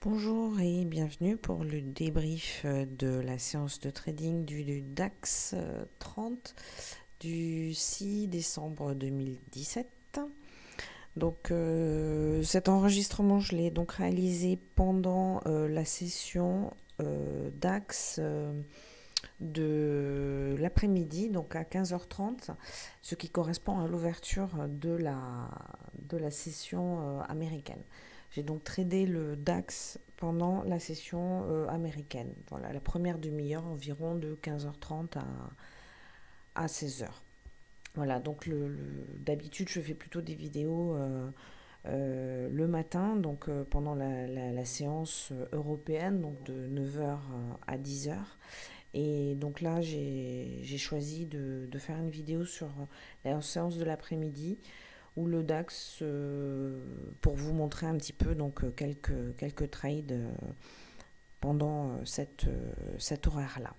Bonjour et bienvenue pour le débrief de la séance de trading du DAX 30 du 6 décembre 2017. Donc cet enregistrement, je l'ai donc réalisé pendant la session DAX de l'après-midi, donc à 15h30, ce qui correspond à l'ouverture de la session américaine. J'ai donc tradé le DAX pendant la session américaine. Voilà, la première demi-heure environ de 15h30 à 16h. Voilà, donc d'habitude, je fais plutôt des vidéos le matin, donc pendant la séance européenne, donc de 9h à 10h. Et donc là, j'ai choisi de faire une vidéo sur la séance de l'après-midi ou le DAX pour vous montrer un petit peu donc quelques trades pendant cet horaire-là.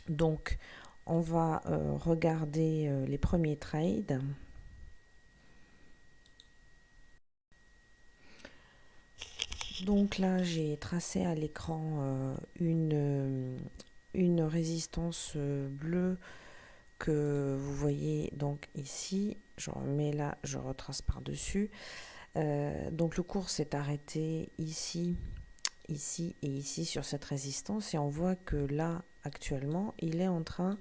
Donc, on va regarder les premiers trades. Donc là, j'ai tracé à l'écran une résistance bleue que vous voyez donc ici. Je remets là, je retrace par-dessus. Donc le cours s'est arrêté ici, ici et ici sur cette résistance et on voit que là, actuellement, il est en train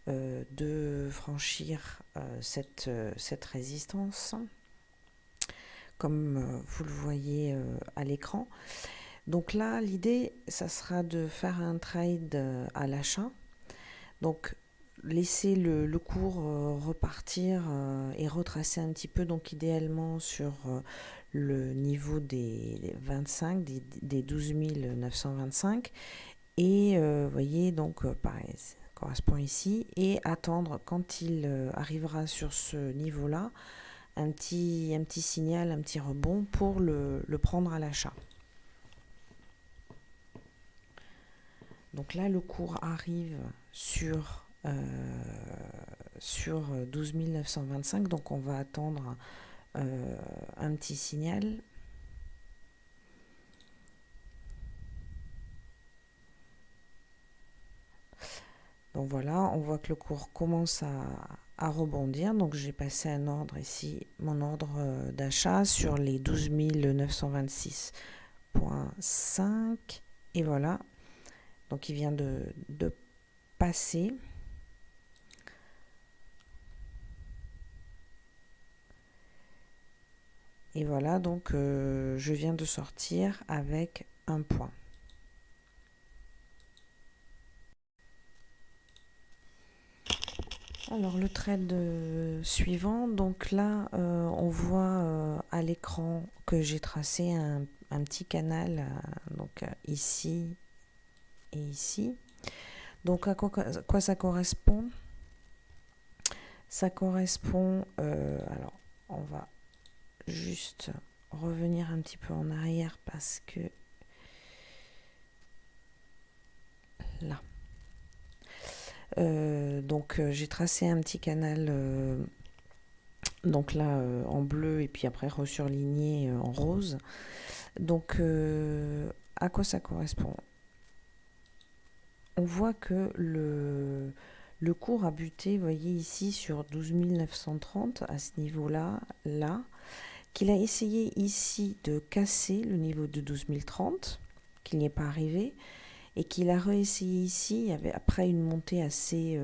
de franchir cette résistance, comme vous le voyez à l'écran. Donc là, l'idée, ça sera de faire un trade à l'achat. Donc, laisser le cours repartir et retracer un petit peu, donc idéalement sur le niveau des 25, des 12 925. Et vous voyez, donc pareil, ça correspond ici. Et attendre quand il arrivera sur ce niveau-là, un petit signal, un petit rebond pour le prendre à l'achat. Donc là, le cours arrive sur 12 925, donc on va attendre un petit signal. Donc voilà, on voit que le cours commence à rebondir. Donc j'ai passé un ordre ici, mon ordre d'achat sur les 12 926,5. Et voilà, donc il vient de passer. Et voilà, donc je viens de sortir avec un point. Alors le trade suivant, donc là on voit à l'écran que j'ai tracé un petit canal donc ici et ici. Donc à quoi ça correspond? Ça correspond, alors on va juste revenir un petit peu en arrière parce que là. Donc j'ai tracé un petit canal donc là en bleu et puis après resurligné en rose. Donc à quoi ça correspond? On voit que le cours a buté, vous voyez ici, sur 12 930 à ce niveau-là, là, qu'il a essayé ici de casser le niveau de 12 030, qu'il n'y est pas arrivé, et qu'il a réessayé ici, il y avait après une montée assez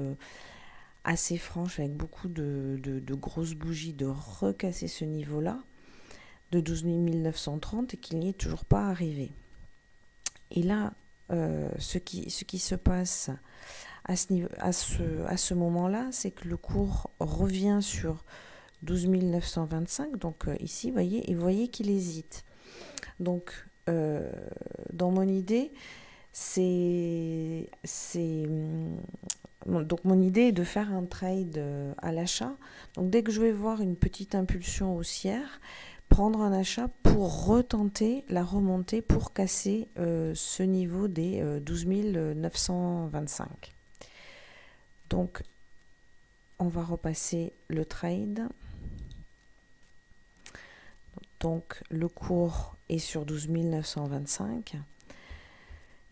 franche avec beaucoup de grosses bougies, de recasser ce niveau-là de 12 930 et qu'il n'y est toujours pas arrivé. Et là, ce qui se passe à ce moment-là, c'est que le cours revient sur 12 925, donc ici, vous voyez, et vous voyez qu'il hésite. Donc, dans mon idée, donc mon idée est de faire un trade à l'achat. Donc dès que je vais voir une petite impulsion haussière, prendre un achat pour retenter la remontée pour casser ce niveau des 12 925. Donc on va repasser le trade. Donc le cours est sur 12 925.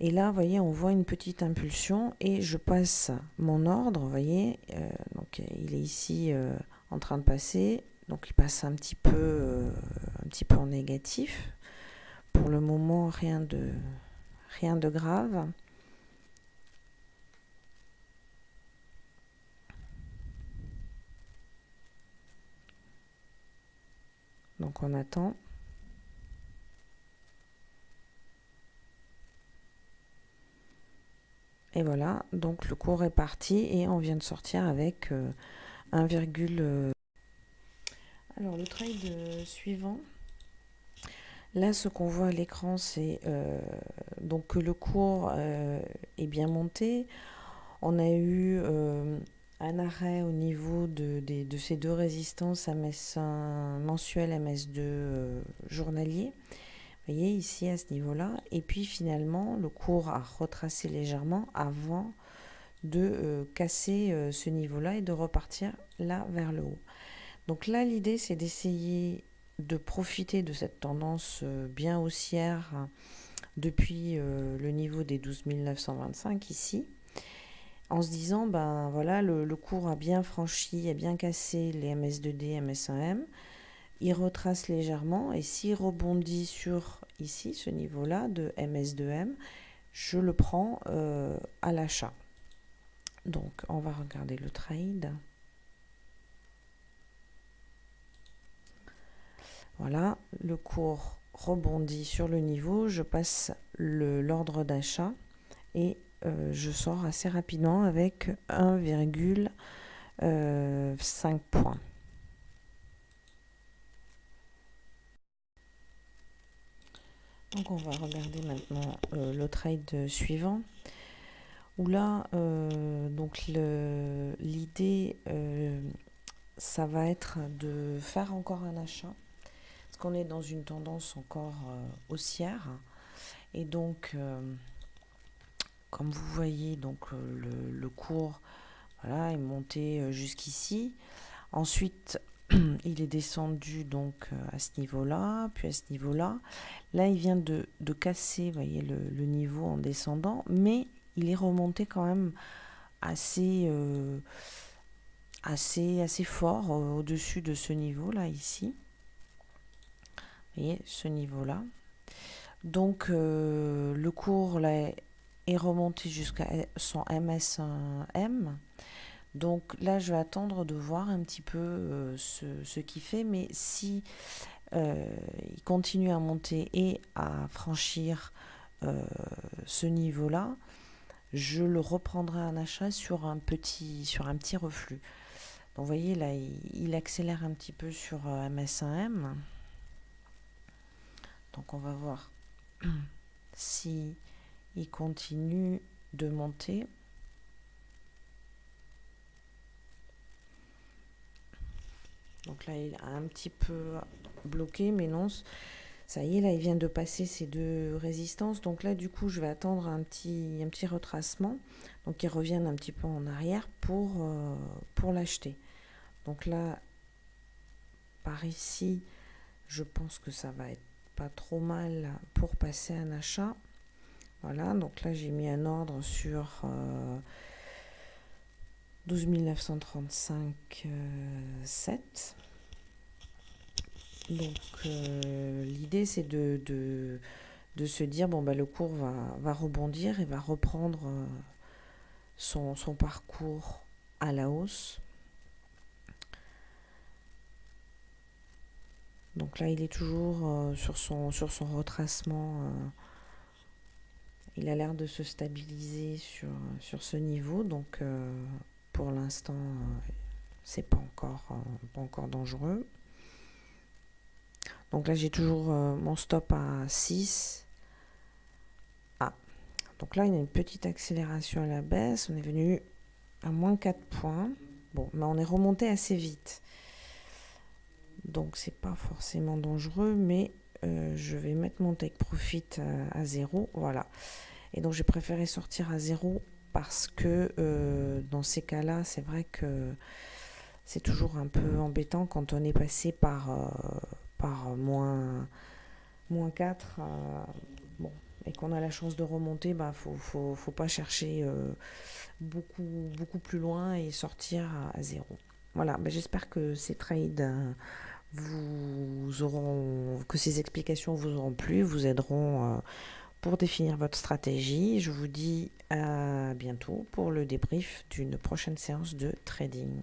Et là, vous voyez, on voit une petite impulsion et je passe mon ordre, vous voyez, donc il est ici en train de passer, donc il passe un petit peu en négatif. Pour le moment, rien de grave. Donc on attend. Et voilà, donc le cours est parti et on vient de sortir avec 1, alors le trade suivant, là ce qu'on voit à l'écran c'est donc que le cours est bien monté. On a eu un arrêt au niveau de ces deux résistances MS1 mensuel, MS2 journalier. Vous voyez ici à ce niveau-là. Et puis finalement, le cours a retracé légèrement avant de casser ce niveau-là et de repartir là vers le haut. Donc là, l'idée, c'est d'essayer de profiter de cette tendance bien haussière depuis le niveau des 12 925 ici, en se disant, ben voilà, le cours a bien franchi, a bien cassé les MS2D, MS1M, il retrace légèrement et s'il rebondit sur ici, ce niveau-là de MS2M, je le prends à l'achat. Donc, on va regarder le trade. Voilà, le cours rebondit sur le niveau, je passe l'ordre d'achat et je sors assez rapidement avec 1,5 points. Donc on va regarder maintenant le trade suivant, où là, donc l'idée, ça va être de faire encore un achat, parce qu'on est dans une tendance encore haussière, et donc, comme vous voyez, donc le cours, voilà, est monté jusqu'ici. Ensuite, il est descendu donc à ce niveau-là, puis à ce niveau-là. Là, il vient de casser, vous voyez, le niveau en descendant, mais il est remonté quand même assez fort au-dessus de ce niveau-là, ici. Vous voyez, ce niveau-là. Donc, le cours là, est remonté jusqu'à son MS1M. Donc là, je vais attendre de voir un petit peu ce qu'il fait, mais si il continue à monter et à franchir ce niveau-là, je le reprendrai en achat sur un petit reflux. Donc vous voyez, là, il accélère un petit peu sur MS1M. Donc on va voir si il continue de monter. Donc là, il a un petit peu bloqué, mais non, ça y est, là, il vient de passer ces deux résistances. Donc là, du coup, je vais attendre un petit retracement. Donc, qu'ils reviennent un petit peu en arrière pour l'acheter. Donc là, par ici, je pense que ça va être pas trop mal pour passer un achat. Voilà, donc là, j'ai mis un ordre sur 12 935,7. Donc l'idée c'est de se dire bon bah le cours va rebondir et va reprendre son parcours à la hausse. Donc là il est toujours sur son retracement. Il a l'air de se stabiliser sur ce niveau. Donc pour l'instant c'est pas encore dangereux. Donc là, j'ai toujours mon stop à 6. Ah, donc là, il y a une petite accélération à la baisse. On est venu à moins 4 points. Bon, mais on est remonté assez vite. Donc, c'est pas forcément dangereux, mais je vais mettre mon take profit à 0. Voilà. Et donc, j'ai préféré sortir à 0 parce que dans ces cas-là, c'est vrai que c'est toujours un peu embêtant quand on est passé par par moins 4, bon, et qu'on a la chance de remonter, bah, faut pas chercher beaucoup plus loin et sortir à zéro. Voilà, bah, j'espère que ces trades que ces explications vous auront plu, vous aideront pour définir votre stratégie. Je vous dis à bientôt pour le débrief d'une prochaine séance de trading.